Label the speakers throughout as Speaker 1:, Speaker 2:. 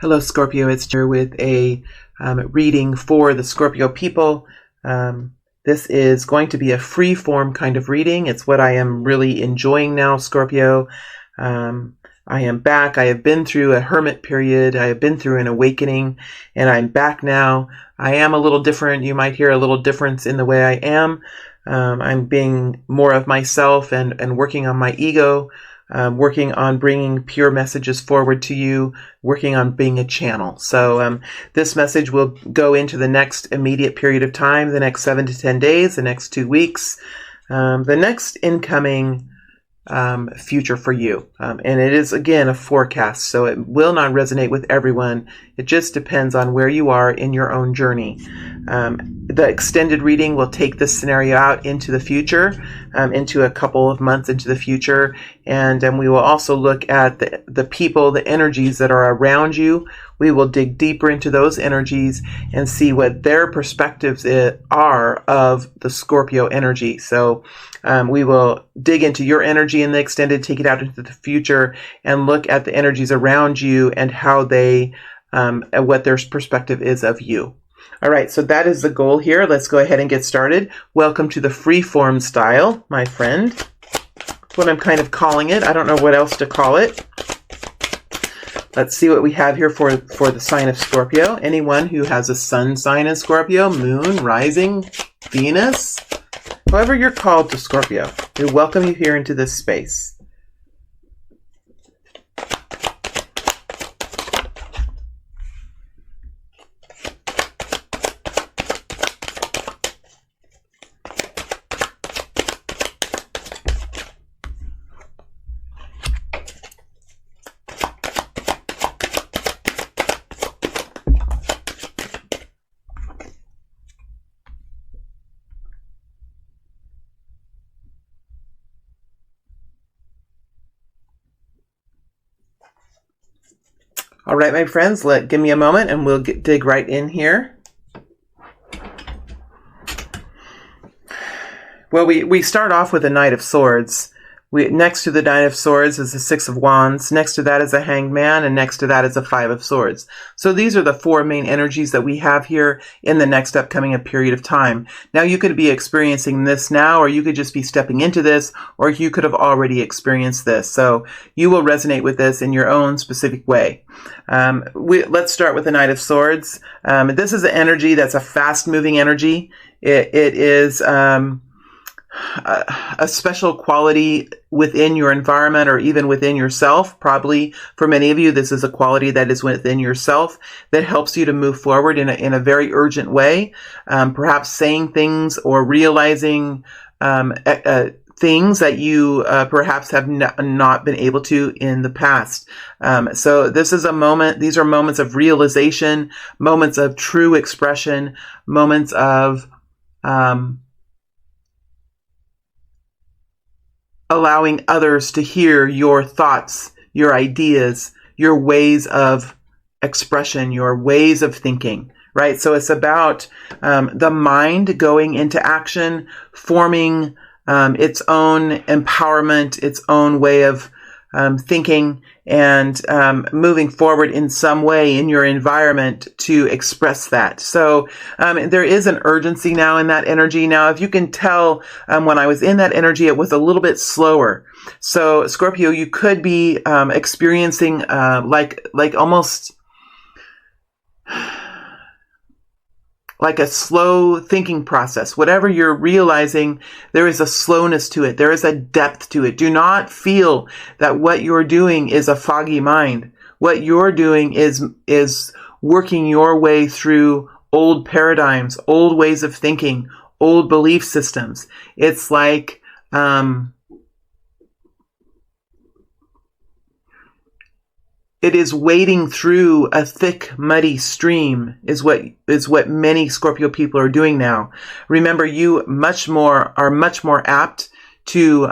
Speaker 1: Hello, Scorpio. It's here with a reading for the Scorpio people. This is going to be a free form kind of reading. It's what I am really enjoying now, Scorpio. I am back. I have been through a hermit period. I have been through an awakening, and I'm back now. I am a little different. You might hear a little difference in the way I am. I'm being more of myself and working on my ego. Working on bringing pure messages forward to you, working on being a channel. So this message will go into the next immediate period of time, the next 7 to 10 days, the next 2 weeks, the next incoming future for you. And it is, again, a forecast, so it will not resonate with everyone. It just depends on where you are in your own journey. The extended reading will take this scenario out into the future, into a couple of months into the future, and we will also look at the people, the energies that are around you. We will dig deeper into those energies and see what their perspectives are of the Scorpio energy. So we will dig into your energy in the extended, take it out into the future, and look at the energies around you and how they, what their perspective is of you. All right, so that is the goal here. Let's go ahead and get started. Welcome to the freeform style, my friend. That's what I'm kind of calling it. I don't know what else to call it. Let's see what we have here for the sign of Scorpio. Anyone who has a sun sign in Scorpio, moon, rising, Venus, however you're called to Scorpio, we welcome you here into this space. All right, my friends, give me a moment and we'll dig right in here. Well, we start off with the Knight of Swords. Next to the Knight of Swords is the Six of Wands. Next to that is a Hanged Man, and next to that is a Five of Swords. So these are the four main energies that we have here in the next upcoming period of time. Now, you could be experiencing this now, or you could just be stepping into this, or you could have already experienced this. So you will resonate with this in your own specific way. Let's start with the Knight of Swords. This is an energy that's a fast-moving energy. It is a special quality within your environment or even within yourself. Probably for many of you, this is a quality that is within yourself that helps you to move forward in a very urgent way. Perhaps saying things or realizing things that you perhaps have not been able to in the past. So this is a moment, these are moments of realization, moments of true expression, moments of allowing others to hear your thoughts, your ideas, your ways of expression, your ways of thinking, right? So it's about the mind going into action, forming its own empowerment, its own way of thinking, and moving forward in some way in your environment to express that. So there is an urgency now in that energy. Now, if you can tell, when I was in that energy, it was a little bit slower. So Scorpio, you could be experiencing like almost like a slow thinking process. Whatever you're realizing, there is a slowness to it. There is a depth to it. Do not feel that what you're doing is a foggy mind. What you're doing is working your way through old paradigms, old ways of thinking, old belief systems. It's like it is wading through a thick, muddy stream is what many Scorpio people are doing now. Remember, you are much more apt to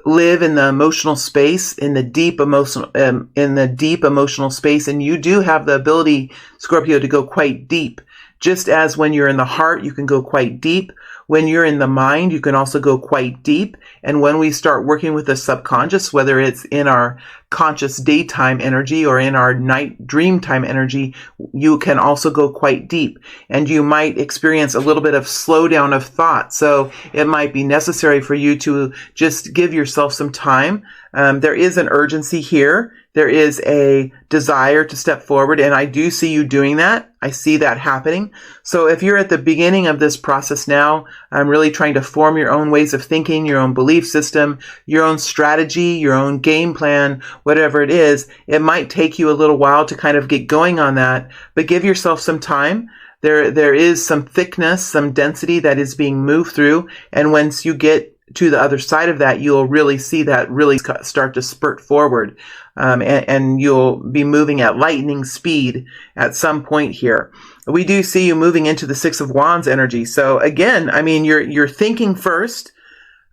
Speaker 1: live in the emotional space, in the deep emotional space, and you do have the ability, Scorpio, to go quite deep. Just as when you're in the heart, you can go quite deep. When you're in the mind, you can also go quite deep. And when we start working with the subconscious, whether it's in our conscious daytime energy or in our night dream time energy, you can also go quite deep. And you might experience a little bit of slowdown of thought. So it might be necessary for you to just give yourself some time. There is an urgency here. There is a desire to step forward, and I do see you doing that. I see that happening. So if you're at the beginning of this process now, I'm really trying to form your own ways of thinking, your own belief system, your own strategy, your own game plan, whatever it is. It might take you a little while to kind of get going on that, but give yourself some time. There is some thickness, some density that is being moved through, and once you get to the other side of that, you'll really see that really start to spurt forward. And you'll be moving at lightning speed at some point here. We do see you moving into the Six of Wands energy. So again, I mean, you're thinking first.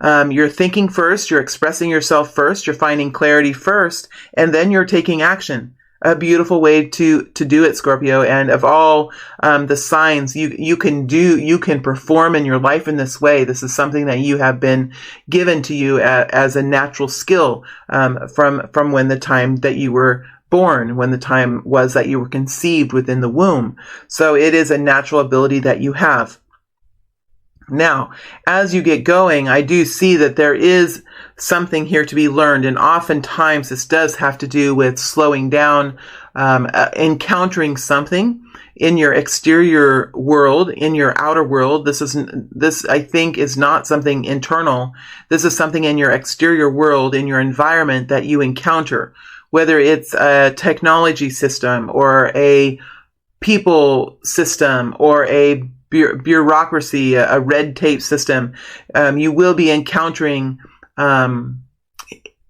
Speaker 1: You're thinking first. You're expressing yourself first. You're finding clarity first, and then you're taking action. A beautiful way to do it, Scorpio. And of all the signs you can perform in your life in this way. This is something that you have been given to you as a natural skill from when the time that you were born, when the time was that you were conceived within the womb. So it is a natural ability that you have. Now, as you get going, I do see that there is something here to be learned, and oftentimes this does have to do with slowing down, encountering something in your exterior world, in your outer world. This I think is not something internal. This is something in your exterior world, in your environment that you encounter, whether it's a technology system or a people system or a bureaucracy, a red tape system. You will be encountering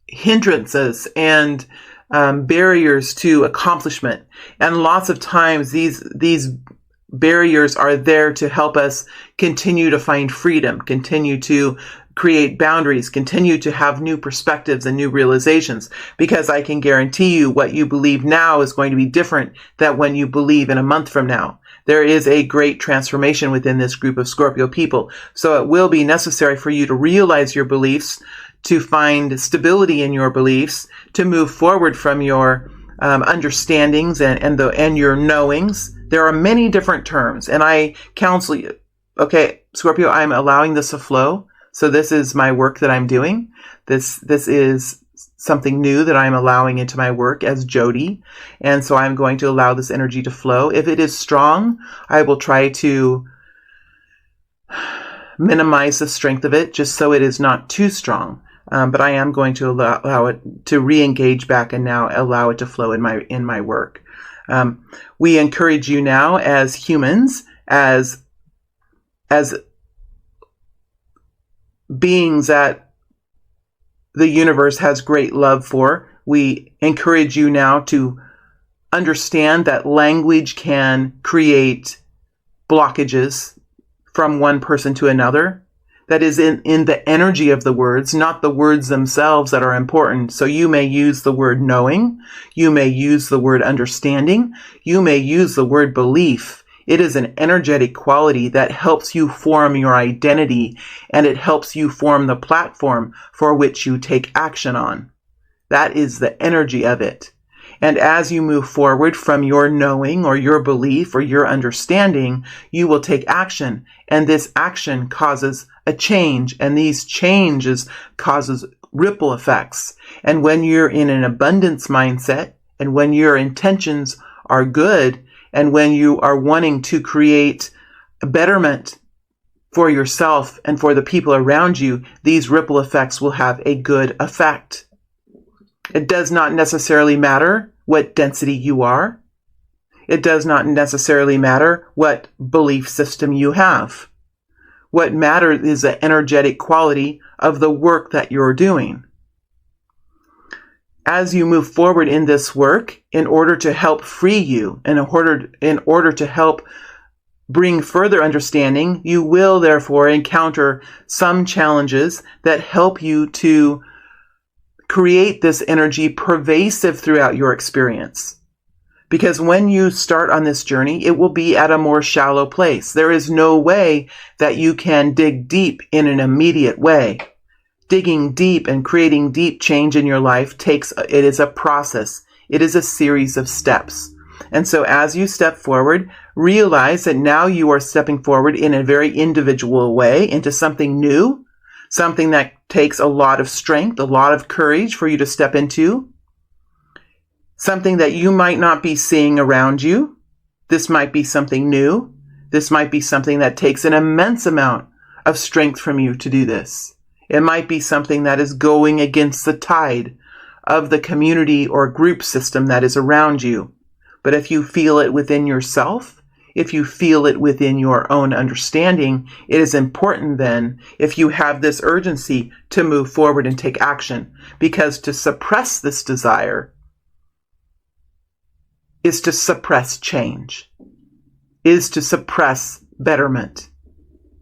Speaker 1: hindrances and barriers to accomplishment. And lots of times these barriers are there to help us continue to find freedom, continue to create boundaries, continue to have new perspectives and new realizations, because I can guarantee you what you believe now is going to be different than when you believe in a month from now. There is a great transformation within this group of Scorpio people. So it will be necessary for you to realize your beliefs, to find stability in your beliefs, to move forward from your understandings and your knowings. There are many different terms, and I counsel you. Okay, Scorpio, I'm allowing this to flow. So this is my work that I'm doing. This is something new that I'm allowing into my work as Jody. And so I'm going to allow this energy to flow. If it is strong, I will try to minimize the strength of it just so it is not too strong. But I am going to allow it to re-engage back and now allow it to flow in my work. We encourage you now as humans, as beings that the universe has great love for. We encourage you now to understand that language can create blockages from one person to another. That is in the energy of the words, not the words themselves that are important. So you may use the word knowing. You may use the word understanding. You may use the word belief. It is an energetic quality that helps you form your identity, and it helps you form the platform for which you take action on. That is the energy of it. And as you move forward from your knowing or your belief or your understanding, you will take action. And this action causes a change, and these changes causes ripple effects. And when you're in an abundance mindset, and when your intentions are good, and when you are wanting to create a betterment for yourself and for the people around you, these ripple effects will have a good effect. It does not necessarily matter what density you are. It does not necessarily matter what belief system you have. What matters is the energetic quality of the work that you're doing. As you move forward in this work, in order to help free you, in order to help bring further understanding, you will therefore encounter some challenges that help you to create this energy pervasive throughout your experience. Because when you start on this journey, it will be at a more shallow place. There is no way that you can dig deep in an immediate way. Digging deep and creating deep change in your life it is a process. It is a series of steps. And so as you step forward, realize that now you are stepping forward in a very individual way into something new, something that takes a lot of strength, a lot of courage for you to step into, something that you might not be seeing around you. This might be something new. This might be something that takes an immense amount of strength from you to do this. It might be something that is going against the tide of the community or group system that is around you. But if you feel it within yourself, if you feel it within your own understanding, it is important then, if you have this urgency, to move forward and take action. Because to suppress this desire is to suppress change, is to suppress betterment.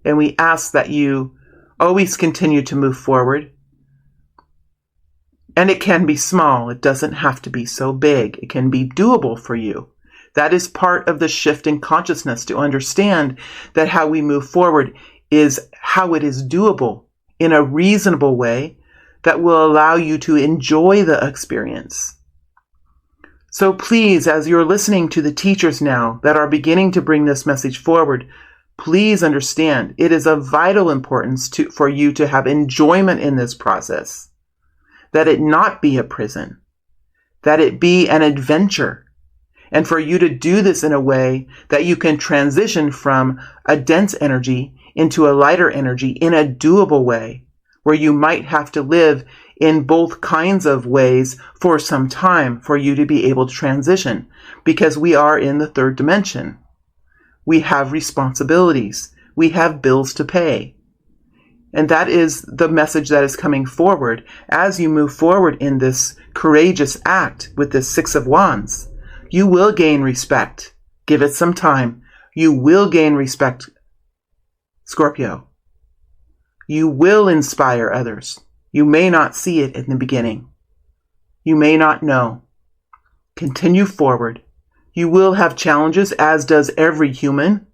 Speaker 1: And we ask that you always continue to move forward. And it can be small. It doesn't have to be so big. It can be doable for you. That is part of the shift in consciousness, to understand that how we move forward is how it is doable in a reasonable way that will allow you to enjoy the experience. So please, as you're listening to the teachers now that are beginning to bring this message forward, please understand it is of vital importance for you to have enjoyment in this process. That it not be a prison, that it be an adventure, and for you to do this in a way that you can transition from a dense energy into a lighter energy in a doable way, where you might have to live in both kinds of ways for some time for you to be able to transition, because we are in the third dimension. We have responsibilities. We have bills to pay. And that is the message that is coming forward as you move forward in this courageous act with this Six of Wands. You will gain respect. Give it some time. You will gain respect, Scorpio. You will inspire others. You may not see it in the beginning. You may not know. Continue forward. You will have challenges, as does every human,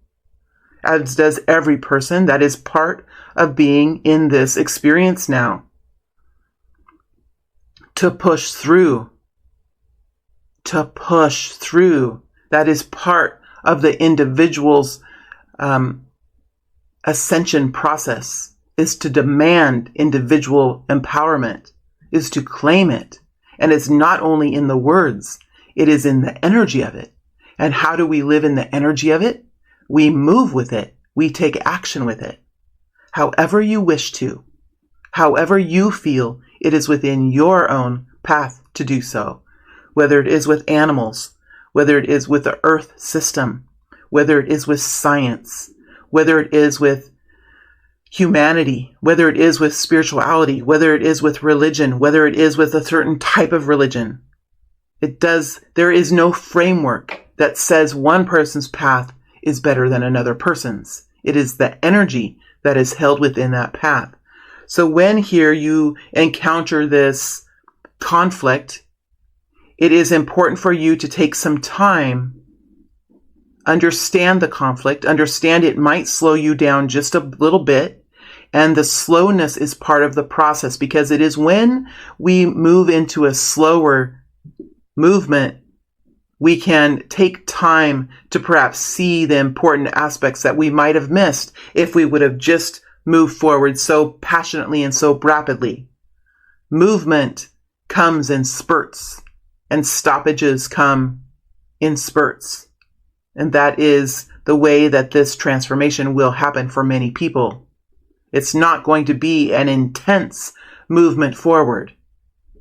Speaker 1: as does every person. That is part of being in this experience now. To push through. To push through. That is part of the individual's ascension process, is to demand individual empowerment, is to claim it. And it's not only in the words, it is in the energy of it. And how do we live in the energy of it? We move with it. We take action with it. However you wish to, however you feel it is within your own path to do so. Whether it is with animals, whether it is with the earth system, whether it is with science, whether it is with humanity, whether it is with spirituality, whether it is with religion, whether it is with a certain type of religion. There is no framework that says one person's path is better than another person's. It is the energy that is held within that path. So when here you encounter this conflict, it is important for you to take some time, understand the conflict, understand it might slow you down just a little bit. And the slowness is part of the process, because it is when we move into a slower movement, we can take time to perhaps see the important aspects that we might have missed if we would have just moved forward so passionately and so rapidly. Movement comes in spurts, and stoppages come in spurts. And that is the way that this transformation will happen for many people. It's not going to be an intense movement forward.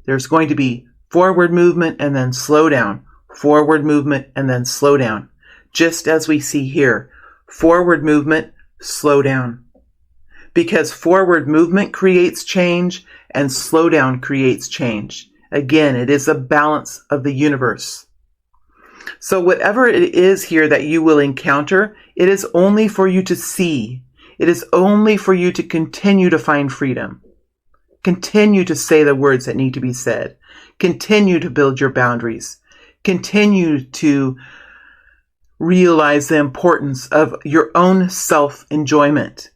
Speaker 1: There's going to be forward movement and then slow down. Forward movement and then slow down. Just as we see here. Forward movement, slow down. Because forward movement creates change and slow down creates change. Again, it is a balance of the universe. So whatever it is here that you will encounter, it is only for you to see. It is only for you to continue to find freedom. Continue to say the words that need to be said. Continue to build your boundaries. continue to realize the importance of your own self-enjoyment,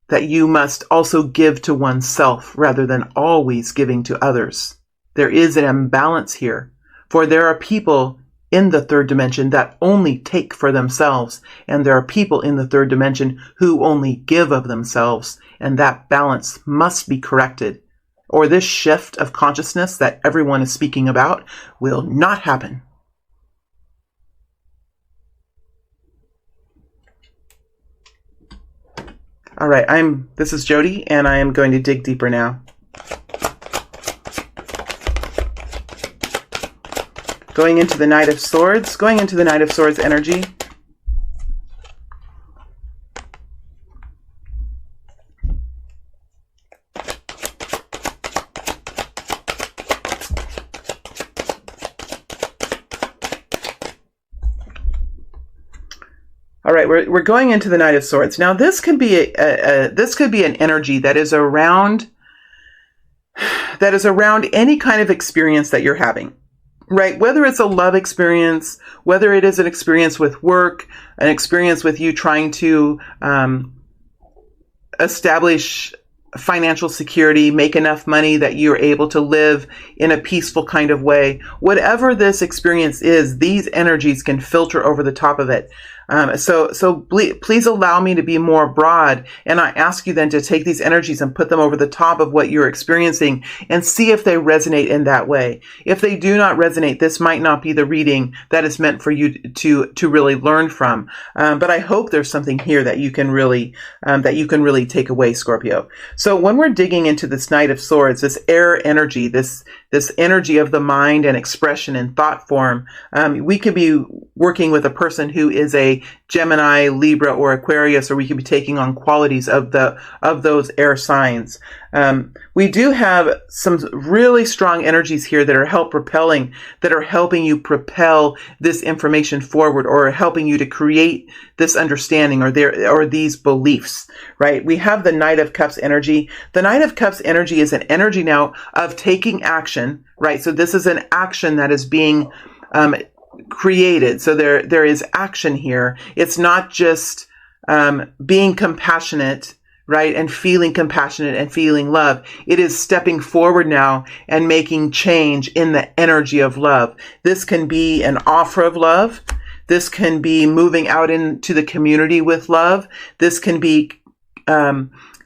Speaker 1: that you must also give to oneself rather than always giving to others. There is an imbalance here, for there are people in the third dimension that only take for themselves, and there are people in the third dimension who only give of themselves, and that balance must be corrected, or this shift of consciousness that everyone is speaking about will not happen. All right, this is Jody, and I am going to dig deeper now. Going into the Knight of Swords, energy. All right, we're going into the Knight of Swords. Now, this could be an energy that is around any kind of experience that you're having, right? Whether it's a love experience, whether it is an experience with work, an experience with you trying to establish financial security, make enough money that you're able to live in a peaceful kind of way. Whatever this experience is, these energies can filter over the top of it. So please allow me to be more broad, and I ask you then to take these energies and put them over the top of what you're experiencing and see if they resonate in that way. If they do not resonate, this might not be the reading that is meant for you to really learn from. But I hope there's something here that you can really take away, Scorpio. So when we're digging into this Knight of Swords, this air energy, this energy of the mind and expression and thought form, we could be working with a person who is a Gemini, Libra, or Aquarius, or we could be taking on qualities of those air signs. We do have some really strong energies here that are helping you propel this information forward, or helping you to create this understanding or these beliefs, right? We have the Knight of Cups energy. The Knight of Cups energy is an energy now of taking action, right? So this is an action that is being created. So there is action here. It's not just being compassionate, right, and feeling compassionate and feeling love. It is stepping forward now and making change in the energy of love. This can be an offer of love. This can be moving out into the community with love. This can be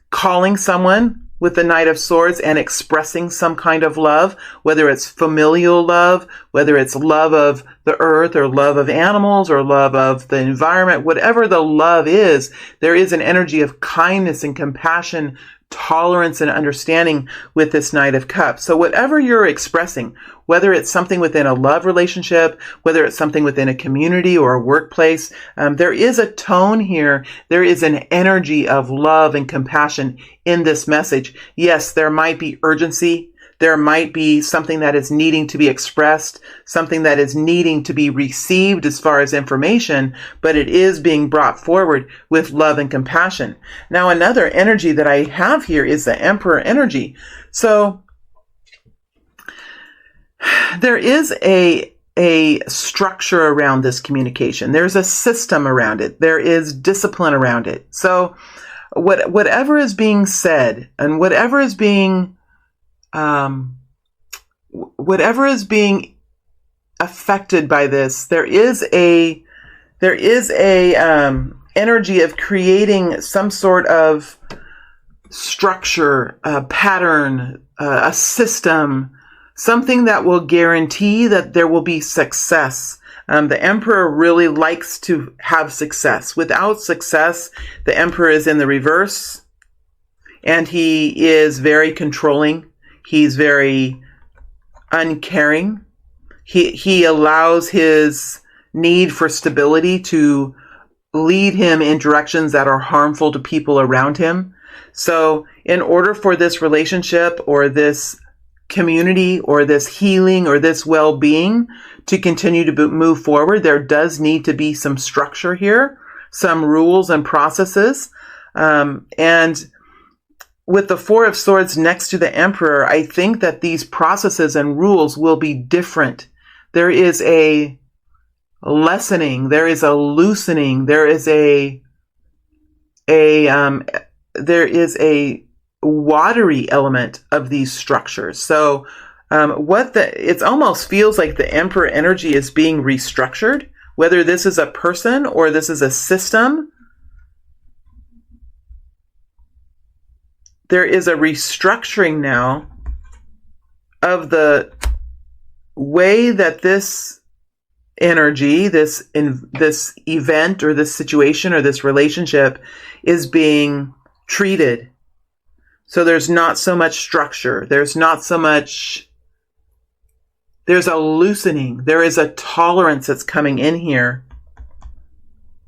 Speaker 1: calling someone with the Knight of Swords and expressing some kind of love, whether it's familial love, whether it's love of the earth or love of animals or love of the environment, whatever the love is, there is an energy of kindness and compassion, tolerance and understanding with this Knight of Cups. So whatever you're expressing, whether it's something within a love relationship, whether it's something within a community or a workplace, there is a tone here. There is an energy of love and compassion in this message. Yes, there might be urgency. There might be something that is needing to be expressed, something that is needing to be received as far as information, but it is being brought forward with love and compassion. Now, another energy that I have here is the Emperor energy. So there is a structure around this communication. There's a system around it. There is discipline around it. So whatever is being said and whatever is being affected by this, there is a energy of creating some sort of structure, a pattern, a system, something that will guarantee that there will be success. The Emperor really likes to have success. Without success, the Emperor is in the reverse, and he is very controlling. He's very uncaring. He allows his need for stability to lead him in directions that are harmful to people around him. So in order for this relationship or this community or this healing or this well-being to continue to move forward, there does need to be some structure here, some rules and processes. And with the Four of Swords next to the Emperor, I think that these processes and rules will be different there is a lessening, there is a loosening, there is a watery element of these structures. So it almost feels like the Emperor energy is being restructured, whether this is a person or this is a system. There is a restructuring now of the way that this energy, this event or this situation or this relationship is being treated. So there's not so much structure. There's a loosening. There is a tolerance that's coming in here.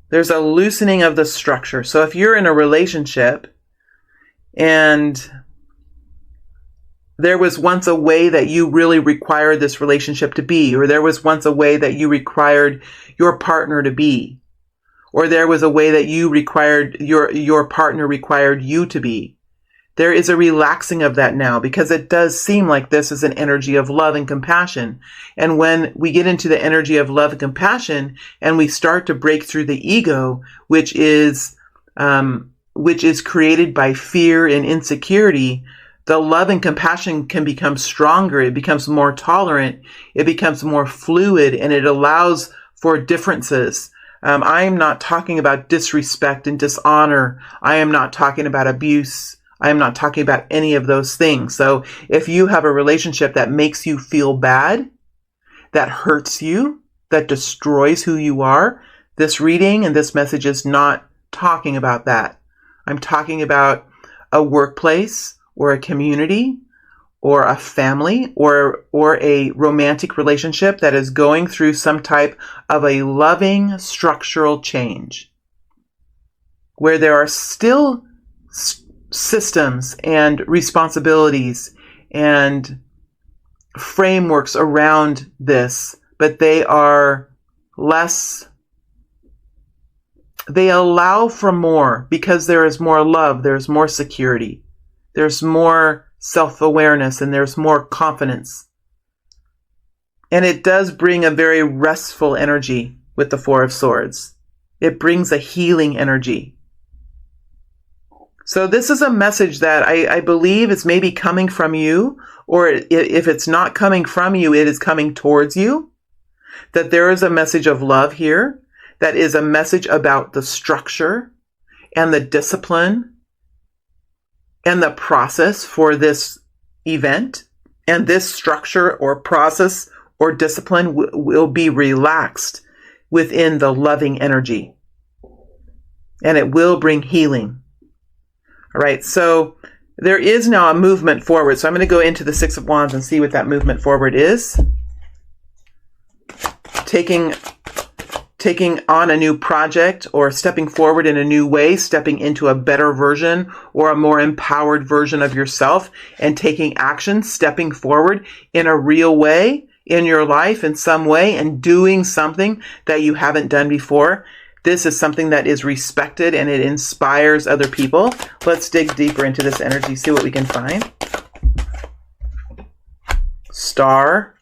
Speaker 1: There's a loosening of the structure. So if you're in a relationship and there was once a way that you really required this relationship to be, or there was once a way that you required your partner to be, or there was a way that you required your partner required you to be. There is a relaxing of that now, because it does seem like this is an energy of love and compassion. And when we get into the energy of love and compassion and we start to break through the ego, which is created by fear and insecurity, the love and compassion can become stronger. It becomes more tolerant. It becomes more fluid, and it allows for differences. I am not talking about disrespect and dishonor. I am not talking about abuse. I am not talking about any of those things. So if you have a relationship that makes you feel bad, that hurts you, that destroys who you are, this reading and this message is not talking about that. I'm talking about a workplace or a community or a family or a romantic relationship that is going through some type of a loving structural change, where there are still systems and responsibilities and frameworks around this, but they are less. They allow for more because there is more love, there's more security, there's more self-awareness, and there's more confidence. And it does bring a very restful energy with the Four of Swords. It brings a healing energy. So this is a message that I believe is maybe coming from you, or if it's not coming from you, it is coming towards you. That there is a message of love here. That is a message about the structure and the discipline and the process for this event. And this structure or process or discipline will be relaxed within the loving energy. And it will bring healing. All right, so there is now a movement forward. So I'm going to go into the Six of Wands and see what that movement forward is. Taking on a new project, or stepping forward in a new way, stepping into a better version or a more empowered version of yourself, and taking action, stepping forward in a real way in your life in some way, and doing something that you haven't done before. This is something that is respected and it inspires other people. Let's dig deeper into this energy, see what we can find. Star.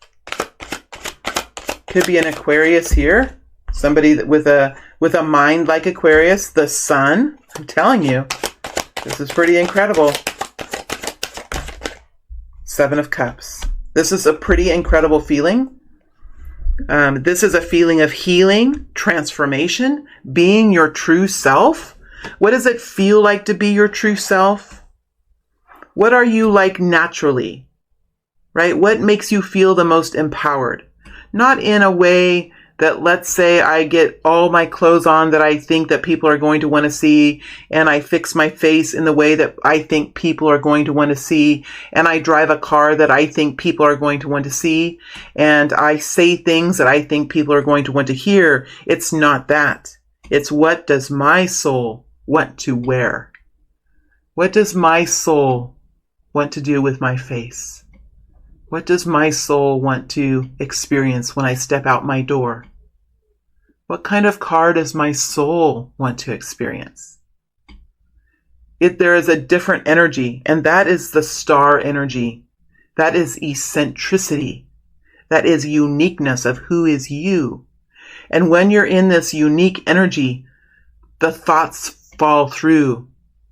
Speaker 1: Could be an Aquarius here. Somebody with a mind like Aquarius. The Sun. I'm telling you, this is pretty incredible. Seven of Cups. This is a pretty incredible feeling. This is a feeling of healing, transformation, being your true self. What does it feel like to be your true self? What are you like naturally? Right? What makes you feel the most empowered? Not in a way that, let's say, I get all my clothes on that I think that people are going to want to see, and I fix my face in the way that I think people are going to want to see, and I drive a car that I think people are going to want to see, and I say things that I think people are going to want to hear. It's not that. It's, what does my soul want to wear? What does my soul want to do with my face? What does my soul want to experience when I step out my door? What kind of car does my soul want to experience? There is a different energy, and that is the star energy. That is eccentricity. that is uniqueness of who is you. And when you're in this unique energy, the thoughts fall through,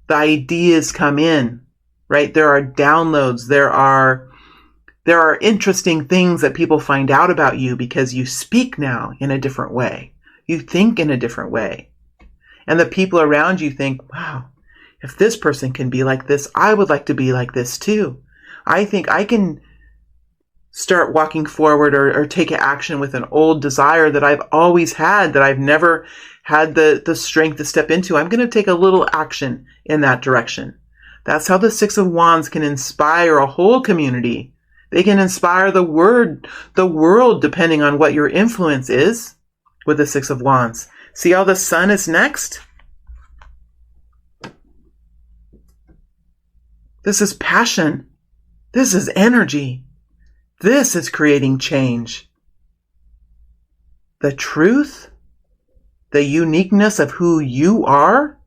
Speaker 1: the ideas come in, right? There are downloads, there are interesting things that people find out about you because you speak now in a different way. You think in a different way. And the people around you think, wow, if this person can be like this, I would like to be like this too. I think I can start walking forward or take action with an old desire that I've always had, that I've never had the strength to step into. I'm going to take a little action in that direction. That's how the Six of Wands can inspire a whole community. They can inspire the world, depending on what your influence is with the Six of Wands. See how the Sun is next? This is passion. This is energy. This is creating change. The truth, the uniqueness of who you are,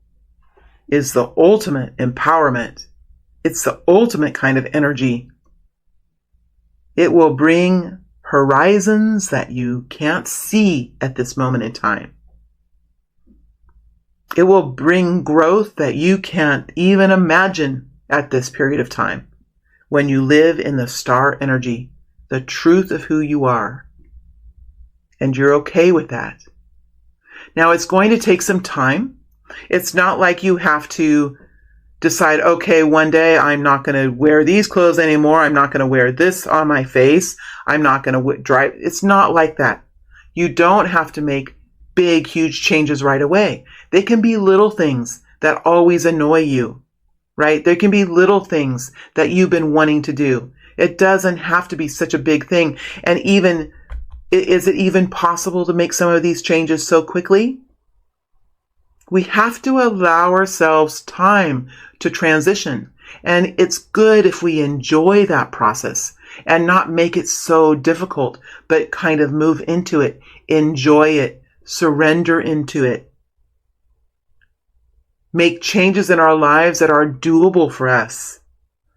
Speaker 1: is the ultimate empowerment. It's the ultimate kind of energy. It will bring horizons that you can't see at this moment in time. It will bring growth that you can't even imagine at this period of time when you live in the star energy, the truth of who you are. And you're okay with that. Now, it's going to take some time. It's not like you have to decide, okay, one day I'm not going to wear these clothes anymore. I'm not going to wear this on my face. I'm not going to drive. It's not like that. You don't have to make big, huge changes right away. They can be little things that always annoy you, right? There can be little things that you've been wanting to do. It doesn't have to be such a big thing. And even, is it even possible to make some of these changes so quickly? We have to allow ourselves time to transition. And it's good if we enjoy that process and not make it so difficult, but kind of move into it, enjoy it, surrender into it. Make changes in our lives that are doable for us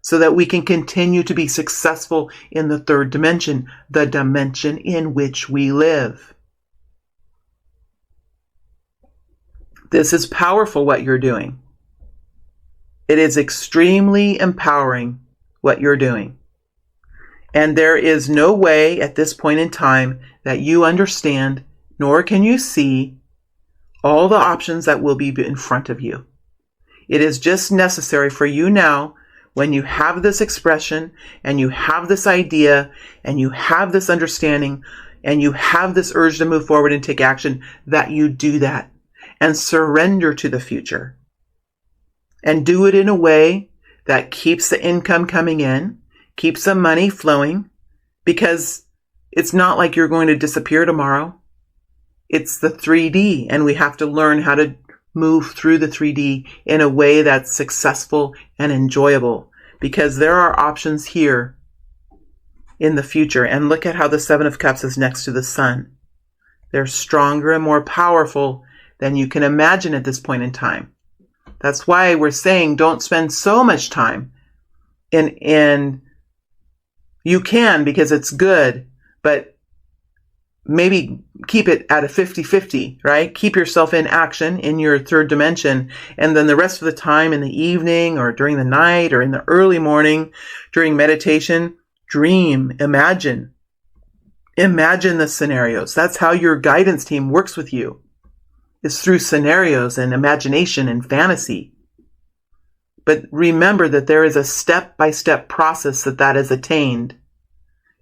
Speaker 1: so that we can continue to be successful in the third dimension, the dimension in which we live. This is powerful, what you're doing. It is extremely empowering, what you're doing. And there is no way at this point in time that you understand, nor can you see all the options that will be in front of you. It is just necessary for you now, when you have this expression and you have this idea and you have this understanding and you have this urge to move forward and take action, that you do that and surrender to the future. And do it in a way that keeps the income coming in, keeps the money flowing, because it's not like you're going to disappear tomorrow. It's the 3D, and we have to learn how to move through the 3D in a way that's successful and enjoyable, because there are options here in the future. And look at how the Seven of Cups is next to the Sun. They're stronger and more powerful than you can imagine at this point in time. That's why we're saying don't spend so much time in you can, because it's good, but maybe keep it at a 50-50, right? Keep yourself in action in your third dimension. And then the rest of the time in the evening or during the night or in the early morning during meditation, dream, imagine. Imagine the scenarios. That's how your guidance team works with you. It's through scenarios and imagination and fantasy. But remember that there is a step-by-step process that is attained.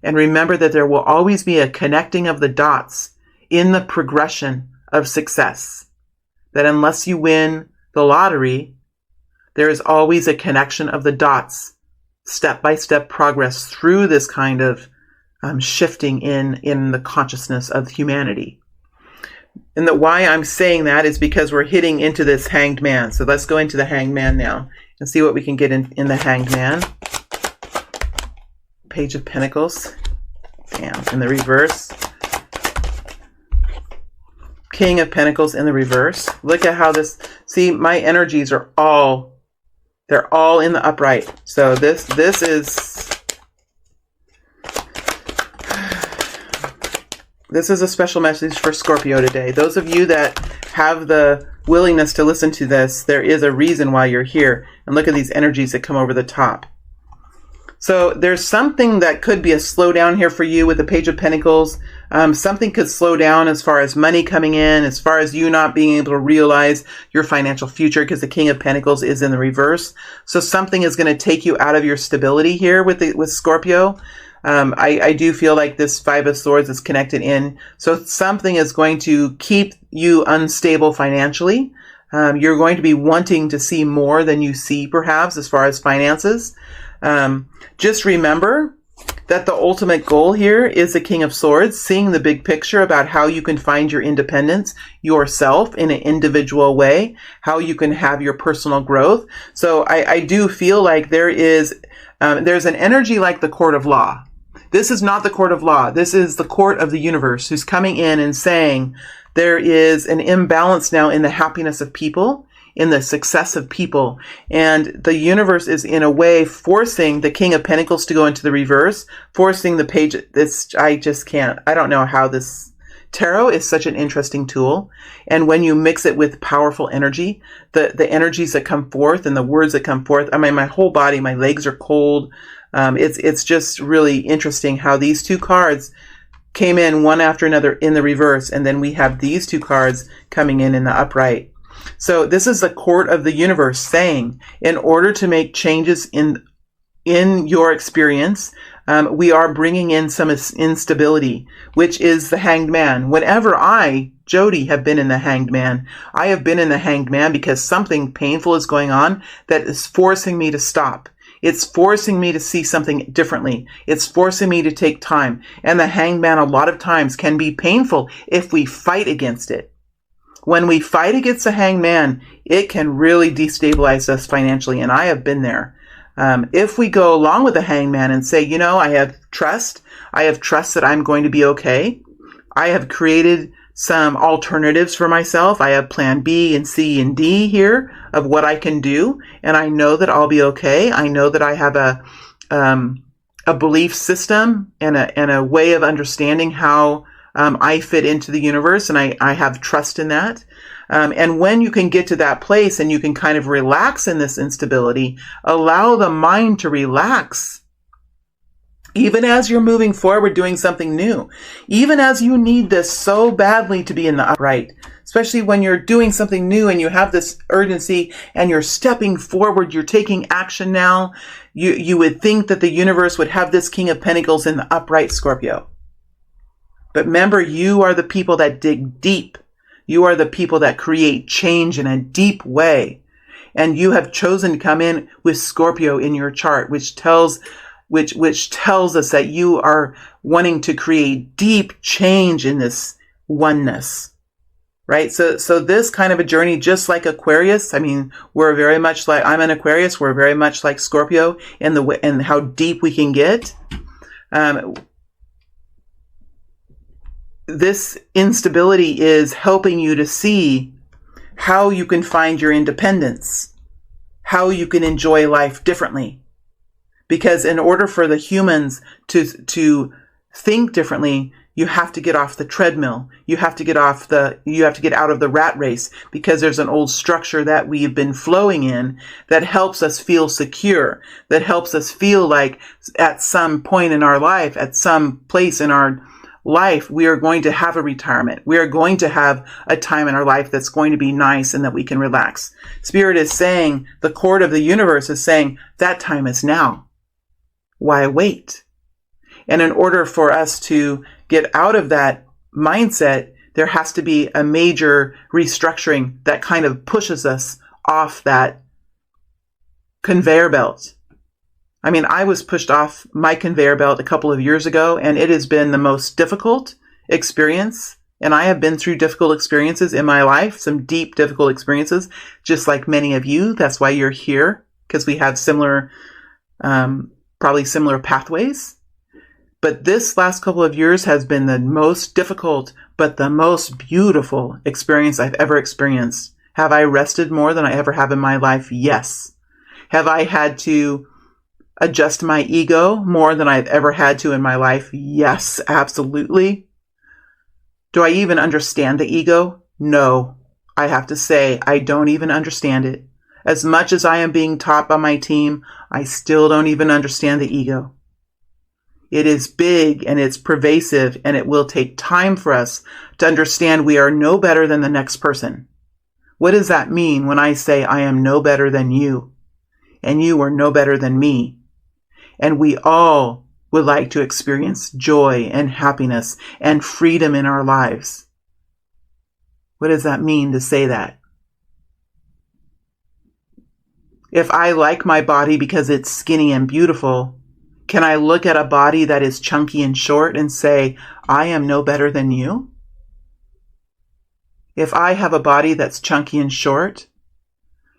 Speaker 1: And remember that there will always be a connecting of the dots in the progression of success. That unless you win the lottery, there is always a connection of the dots, step-by-step progress through this kind of shifting in the consciousness of humanity. And why I'm saying that is because we're hitting into this Hanged Man. So let's go into the Hanged Man now and see what we can get in the Hanged Man. Page of Pentacles. Damn, in the reverse. King of Pentacles in the reverse. Look at how this, see, my energies are all, they're all in the upright. So this is, This is a special message for Scorpio today. Those of you that have the willingness to listen to this, there is a reason why you're here. And look at these energies that come over the top. So there's something that could be a slowdown here for you with the Page of Pentacles. Something could slow down as far as money coming in, as far as you not being able to realize your financial future, because the King of Pentacles is in the reverse. So something is going to take you out of your stability here with Scorpio. I do feel like this Five of Swords is connected in. So something is going to keep you unstable financially. You're going to be wanting to see more than you see, perhaps, as far as finances. Just remember that the ultimate goal here is the King of Swords, seeing the big picture about how you can find your independence yourself in an individual way, how you can have your personal growth. So I do feel like there's an energy like the Court of Law. This is not the Court of Law. This is the Court of the Universe, who's coming in and saying there is an imbalance now in the happiness of people, in the success of people. And the universe is in a way forcing the King of Pentacles to go into the reverse, forcing the page. I don't know how this tarot is such an interesting tool. And when you mix it with powerful energy, the energies that come forth and the words that come forth, I mean, my whole body, my legs are cold. It's just really interesting how these two cards came in one after another in the reverse. And then we have these two cards coming in the upright. So this is the Court of the Universe saying, in order to make changes in your experience, we are bringing in some instability, which is the Hanged Man. Whenever I, Jody, have been in the Hanged Man, I have been in the Hanged Man because something painful is going on that is forcing me to stop. It's forcing me to see something differently. It's forcing me to take time. And the Hanged Man a lot of times can be painful if we fight against it. When we fight against the Hanged Man, it can really destabilize us financially, and I have been there. If we go along with the Hanged Man and say, I have trust that I'm going to be okay. I have created some alternatives for myself. I have plan B and C and D here of what I can do, and I know that I'll be okay. I know that I have a belief system and a way of understanding how I fit into the universe, and I have trust in that. And when you can get to that place and you can kind of relax in this instability, allow the mind to relax. Even as you're moving forward, doing something new, even as you need this so badly to be in the upright, especially when you're doing something new and you have this urgency and you're stepping forward, you're taking action now. You would think that the universe would have this King of Pentacles in the upright, Scorpio. But remember, you are the people that dig deep. You are the people that create change in a deep way. And you have chosen to come in with Scorpio in your chart, which tells us that you are wanting to create deep change in this oneness. Right? So this kind of a journey, just like Aquarius, I mean, we're very much like, I'm an Aquarius, we're very much like Scorpio and how deep we can get. This instability is helping you to see how you can find your independence, how you can enjoy life differently. Because in order for the humans to think differently, you have to get off the treadmill. You have to get out of the rat race, because there's an old structure that we've been flowing in that helps us feel secure, that helps us feel like at some point in our life, at some place in our life, we are going to have a retirement. We are going to have a time in our life that's going to be nice and that we can relax. Spirit is saying, the Court of the Universe is saying, that time is now. Why wait? And in order for us to get out of that mindset, there has to be a major restructuring that kind of pushes us off that conveyor belt. I mean, I was pushed off my conveyor belt a couple of years ago, and it has been the most difficult experience. And I have been through difficult experiences in my life, some deep, difficult experiences, just like many of you. That's why you're here, because we have similar, probably similar pathways. But this last couple of years has been the most difficult, but the most beautiful experience I've ever experienced. Have I rested more than I ever have in my life? Yes. Have I had to adjust my ego more than I've ever had to in my life? Yes, absolutely. Do I even understand the ego? No. I have to say, I don't even understand it. As much as I am being taught by my team, I still don't even understand the ego. It is big and it's pervasive, and it will take time for us to understand we are no better than the next person. What does that mean when I say I am no better than you, and you are no better than me? And we all would like to experience joy and happiness and freedom in our lives. What does that mean to say that? If I like my body because it's skinny and beautiful, can I look at a body that is chunky and short and say, I am no better than you? If I have a body that's chunky and short,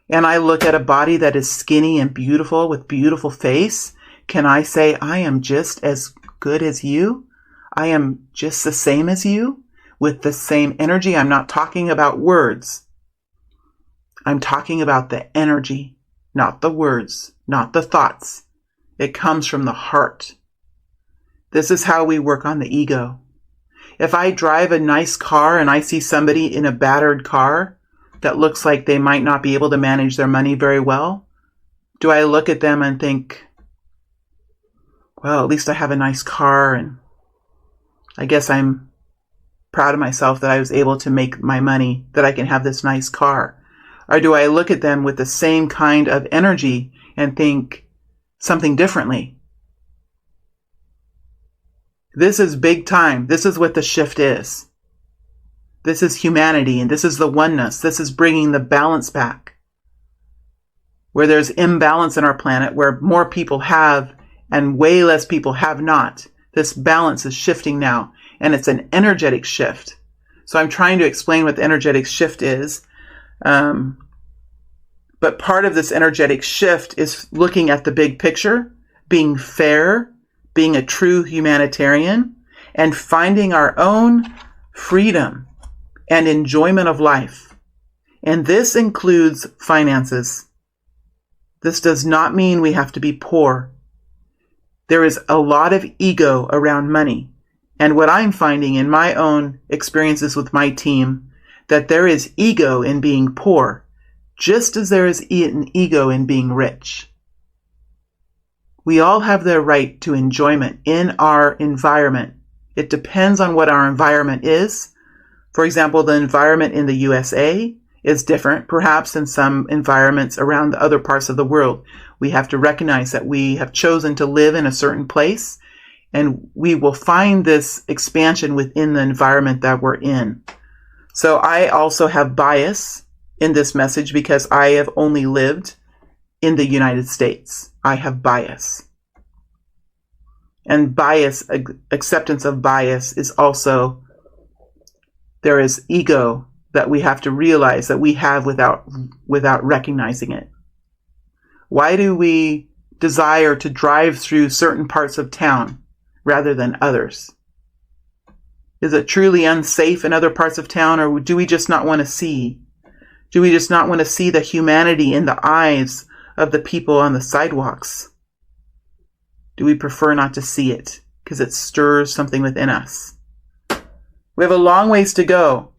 Speaker 1: and I look at a body that is skinny and beautiful with beautiful face, can I say, I am just as good as you? I am just the same as you with the same energy? I'm not talking about words. I'm talking about the energy, not the words, not the thoughts. It comes from the heart. This is how we work on the ego. If I drive a nice car and I see somebody in a battered car that looks like they might not be able to manage their money very well, do I look at them and think, well, at least I have a nice car, and I guess I'm proud of myself that I was able to make my money, that I can have this nice car? Or do I look at them with the same kind of energy and think something differently? This is big time. This is what the shift is. This is humanity, and this is the oneness. This is bringing the balance back. Where there's imbalance in our planet, where more people have and way less people have not. This balance is shifting now, and it's an energetic shift. So I'm trying to explain what the energetic shift is. But part of this energetic shift is looking at the big picture, being fair, being a true humanitarian, and finding our own freedom and enjoyment of life. And this includes finances. This does not mean we have to be poor. There is a lot of ego around money. And what I'm finding in my own experiences with my team, that there is ego in being poor, just as there is an ego in being rich. We all have the right to enjoyment in our environment. It depends on what our environment is. For example, the environment in the USA is different, perhaps, than some environments around the other parts of the world. We have to recognize that we have chosen to live in a certain place, and we will find this expansion within the environment that we're in. So I also have bias in this message because I have only lived in the United States. I have bias. And bias, acceptance of bias is also, there is ego that we have to realize that we have without recognizing it. Why do we desire to drive through certain parts of town rather than others? Is it truly unsafe in other parts of town, or do we just not want to see? Do we just not want to see the humanity in the eyes of the people on the sidewalks? Do we prefer not to see it because it stirs something within us? We have a long ways to go,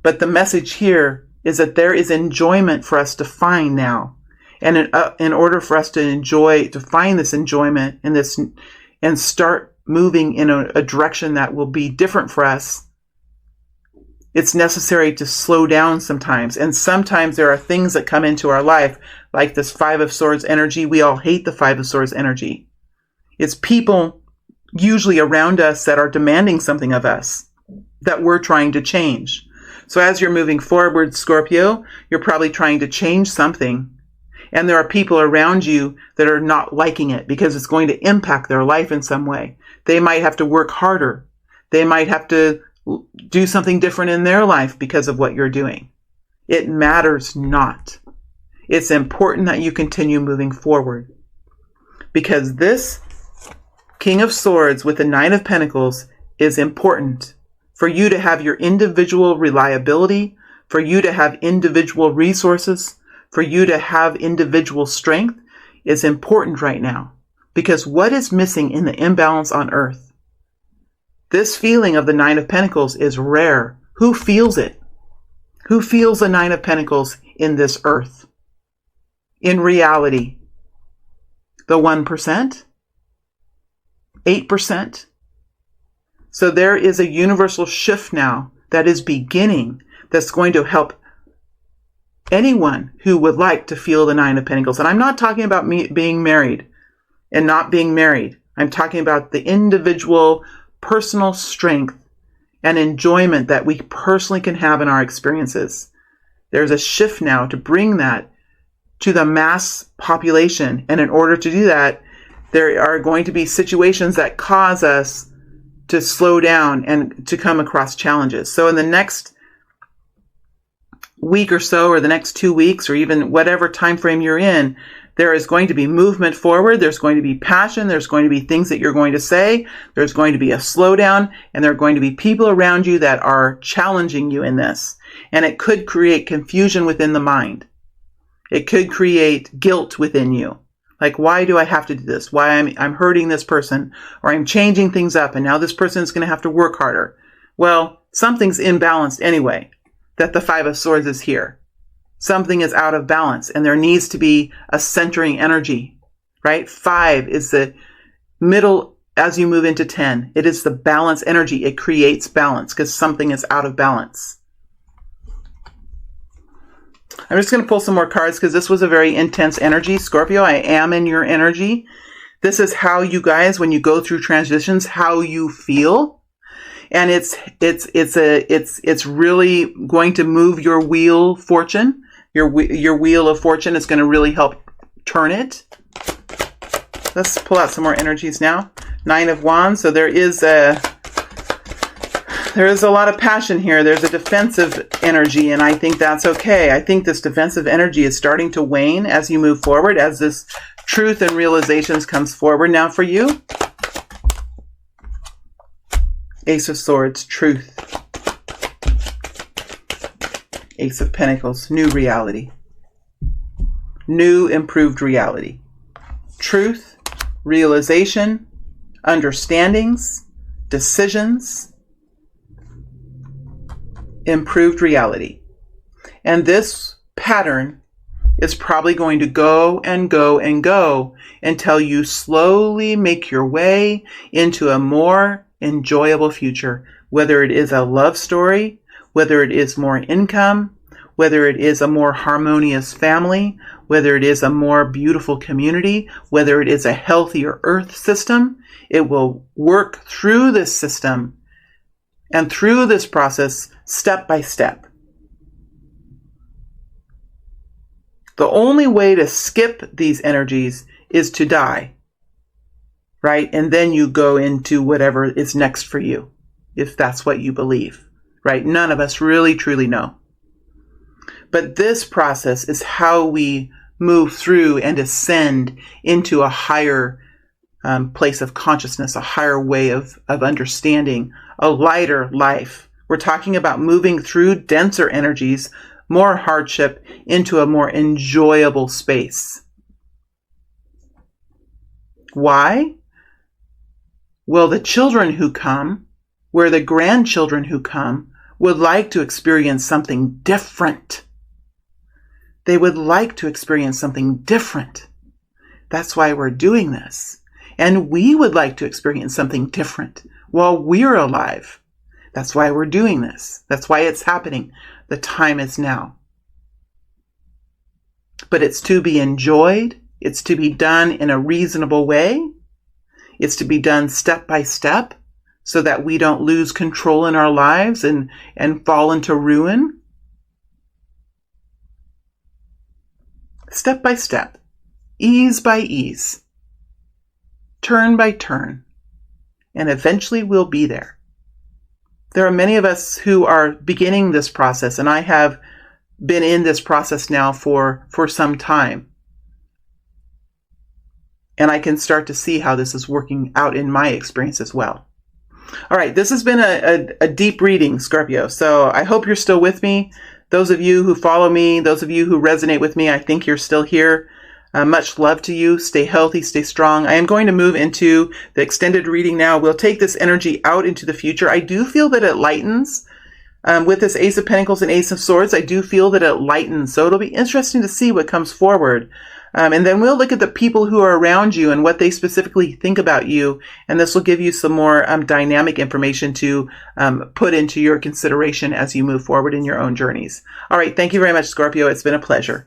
Speaker 1: but the message here is that there is enjoyment for us to find now. And in order for us to find this enjoyment and start moving in a direction that will be different for us, it's necessary to slow down sometimes. And sometimes there are things that come into our life, like this Five of Swords energy. We all hate the Five of Swords energy. It's people usually around us that are demanding something of us that we're trying to change. So as you're moving forward, Scorpio, you're probably trying to change something. And there are people around you that are not liking it because it's going to impact their life in some way. They might have to work harder. They might have to do something different in their life because of what you're doing. It matters not. It's important that you continue moving forward. Because this King of Swords with the Nine of Pentacles is important for you to have your individual reliability, for you to have individual resources, for you to have individual strength is important right now. Because what is missing in the imbalance on Earth? This feeling of the Nine of Pentacles is rare. Who feels it? Who feels the Nine of Pentacles in this earth? In reality? The 1%? 8%? So there is a universal shift now that is beginning that's going to help anyone who would like to feel the Nine of Pentacles. And I'm not talking about me being married and not being married. I'm talking about the individual personal strength and enjoyment that we personally can have in our experiences. There's a shift now to bring that to the mass population. And in order to do that, there are going to be situations that cause us to slow down and to come across challenges. So in the next week or so, or the next 2 weeks, or even whatever time frame you're in, there is going to be movement forward. There's going to be passion. There's going to be things that you're going to say. There's going to be a slowdown, and there are going to be people around you that are challenging you in this. And it could create confusion within the mind. It could create guilt within you. Like, why do I have to do this? Why I'm hurting this person, or I'm changing things up, and now this person is going to have to work harder. Well, something's imbalanced anyway, that the Five of Swords is here. Something is out of balance, and there needs to be a centering energy, right? 5 is the middle as you move into 10. It is the balance energy. It creates balance because something is out of balance. I'm just going to pull some more cards because this was a very intense energy. Scorpio, I am in your energy. This is how you guys, when you go through transitions, how you feel. And it's really going to move your wheel fortune. Your wheel of fortune is going to really help turn it. Let's pull out some more energies now. 9 of Wands. So there is a lot of passion here. There's a defensive energy, and I think that's okay. I think this defensive energy is starting to wane as you move forward, as this truth and realizations comes forward now for you. Ace of Swords, truth. Ace of Pentacles, new reality. New improved reality. Truth, realization, understandings, decisions, improved reality. And this pattern is probably going to go and go and go until you slowly make your way into a more enjoyable future, whether it is a love story, whether it is more income, whether it is a more harmonious family, whether it is a more beautiful community, whether it is a healthier earth system. It will work through this system and through this process step by step. The only way to skip these energies is to die, right? And then you go into whatever is next for you, if that's what you believe, right? None of us really truly know. But this process is how we move through and ascend into a higher place of consciousness, a higher way of understanding, a lighter life. We're talking about moving through denser energies, more hardship, into a more enjoyable space. Why? Well, the children who come, where the grandchildren who come, would like to experience something different. They would like to experience something different. That's why we're doing this. And we would like to experience something different while we're alive. That's why we're doing this. That's why it's happening. The time is now. But it's to be enjoyed. It's to be done in a reasonable way. It's to be done step by step so that we don't lose control in our lives and fall into ruin. Step by step, ease by ease, turn by turn, and eventually we'll be there. There are many of us who are beginning this process, and I have been in this process now for some time. And I can start to see how this is working out in my experience as well. All right, this has been a deep reading, Scorpio. So I hope you're still with me. Those of you who follow me, those of you who resonate with me, I think you're still here. Much love to you. Stay healthy, stay strong. I am going to move into the extended reading now. We'll take this energy out into the future. I do feel that it lightens. With this Ace of Pentacles and Ace of Swords, I do feel that it lightens. So it'll be interesting to see what comes forward. And then we'll look at the people who are around you and what they specifically think about you. And this will give you some more dynamic information to put into your consideration as you move forward in your own journeys. All right. Thank you very much, Scorpio. It's been a pleasure.